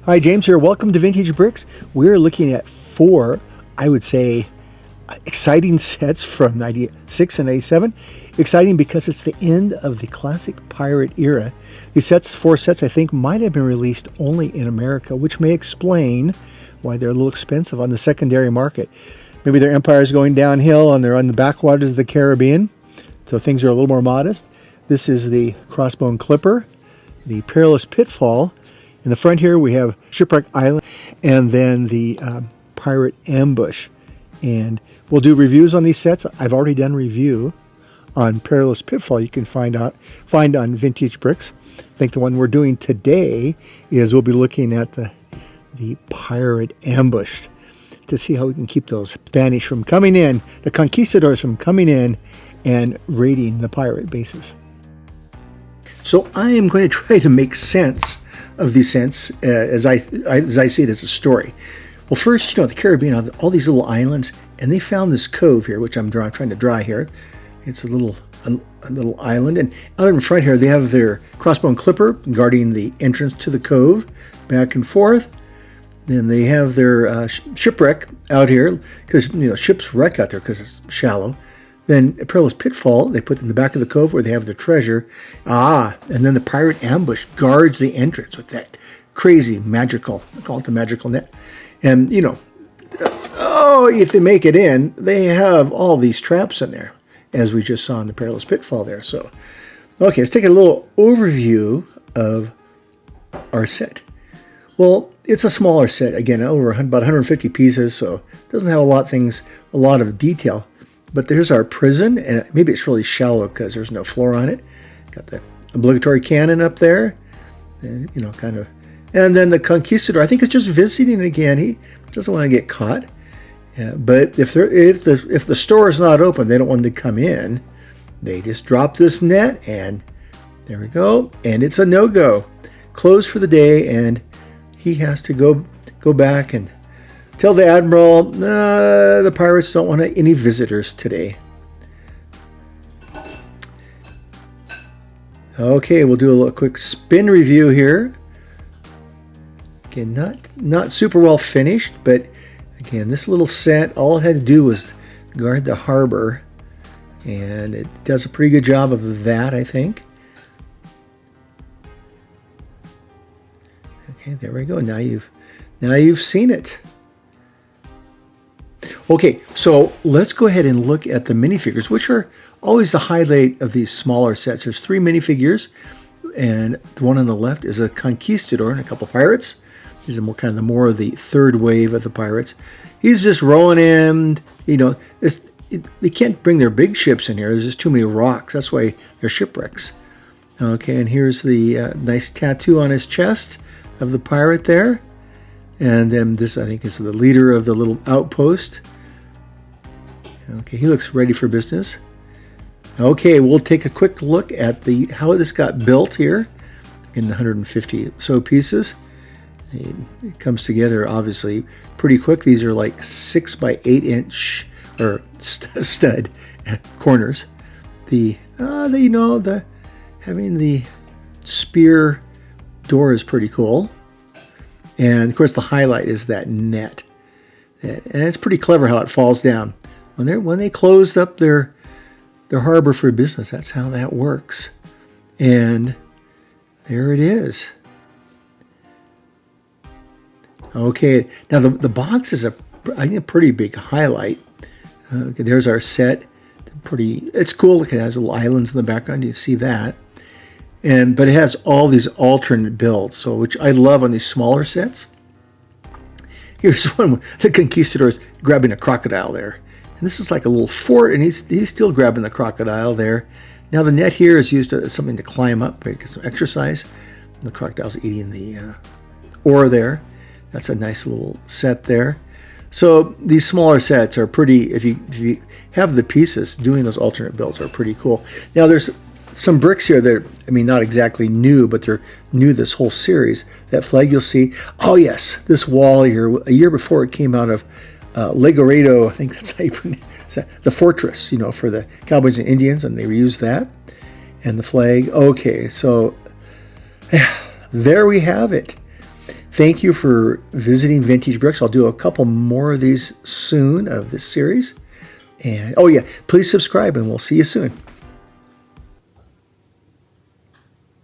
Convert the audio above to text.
Hi, James here. Welcome to Vintage Bricks. We're looking at four, I would say, exciting sets from 96 and 97. Exciting because it's the end of the classic pirate era. These four sets, I think, might have been released only in America, which may explain why they're a little expensive on the secondary market. Maybe their empire is going downhill and they're on the backwaters of the Caribbean, so things are a little more modest. This is the Crossbone Clipper, the Perilous Pitfall. In the front here, we have Shipwreck Island, and then the Pirate Ambush. And we'll do reviews on these sets. I've already done review on Perilous Pitfall. You can find on Vintage Bricks. I think the one we're doing today is we'll be looking at the Pirate Ambush to see how we can keep those Spanish from coming in, the conquistadors from coming in and raiding the pirate bases. So I am going to try to make sense of these sets as I see it as a story. Well, first, the Caribbean, all these little islands, and they found this cove here, which I'm trying to draw here. It's a little island, and out in front here, they have their Crossbone Clipper guarding the entrance to the cove, back and forth. Then they have their shipwreck out here, because ships wreck out there because it's shallow. Then a Perilous Pitfall, they put in the back of the cove where they have their treasure. And then the Pirate Ambush guards the entrance with that crazy magical, I call it the magical net. And, if they make it in, they have all these traps in there, as we just saw in the Perilous Pitfall there. So, okay, let's take a little overview of our set. Well, it's a smaller set, again, about 150 pieces, so it doesn't have a lot of detail. But there's our prison, and maybe it's really shallow because there's no floor on it. Got the obligatory cannon up there, and, And then the conquistador, I think it's just visiting again. He doesn't want to get caught. But if the store is not open, they don't want him to come in. They just drop this net, and there we go. And it's a no-go. Closed for the day, and he has to go back and tell the admiral, the pirates don't want any visitors today. Okay, we'll do a little quick spin review here. Again, not super well finished, but again, this little set, all it had to do was guard the harbor, and it does a pretty good job of that, I think. Okay, there we go. Now you've seen it. Okay, so let's go ahead and look at the minifigures, which are always the highlight of these smaller sets. There's 3 minifigures, and the one on the left is a conquistador and a couple pirates. These are more of the third wave of the pirates. He's just rowing in. They can't bring their big ships in here. There's just too many rocks. That's why they're shipwrecks. Okay, and here's the nice tattoo on his chest of the pirate there. And then this, I think, is the leader of the little outpost. Okay, he looks ready for business. Okay, we'll take a quick look at how this got built here in the 150 so pieces. It comes together, obviously, pretty quick. These are like 6 by 8 inch or stud corners. Having the spear door is pretty cool. And, of course, the highlight is that net. And it's pretty clever how it falls down. When they closed up their harbor for business, that's how that works. And there it is. Okay, now the box is a pretty big highlight. Okay, there's our set. It's cool. Look, it has little islands in the background. You see that. But it has all these alternate builds, which I love on these smaller sets. Here's one, the conquistador's grabbing a crocodile there. And this is like a little fort, and he's still grabbing the crocodile there. Now the net here is used as something to climb up, get some exercise. And the crocodile's eating the ore there. That's a nice little set there. So these smaller sets are pretty, if you have the pieces, doing those alternate builds are pretty cool. Now there's some bricks here that not exactly new, but they're new this whole series. That flag you'll see. Oh yes, this wall here, a year before it came out of Legorado, I think that's how you pronounce it, the fortress, for the Cowboys and Indians, and they reused that. And the flag. Okay, so there we have it. Thank you for visiting Vintage Bricks. I'll do a couple more of these soon of this series. And oh yeah, please subscribe and we'll see you soon.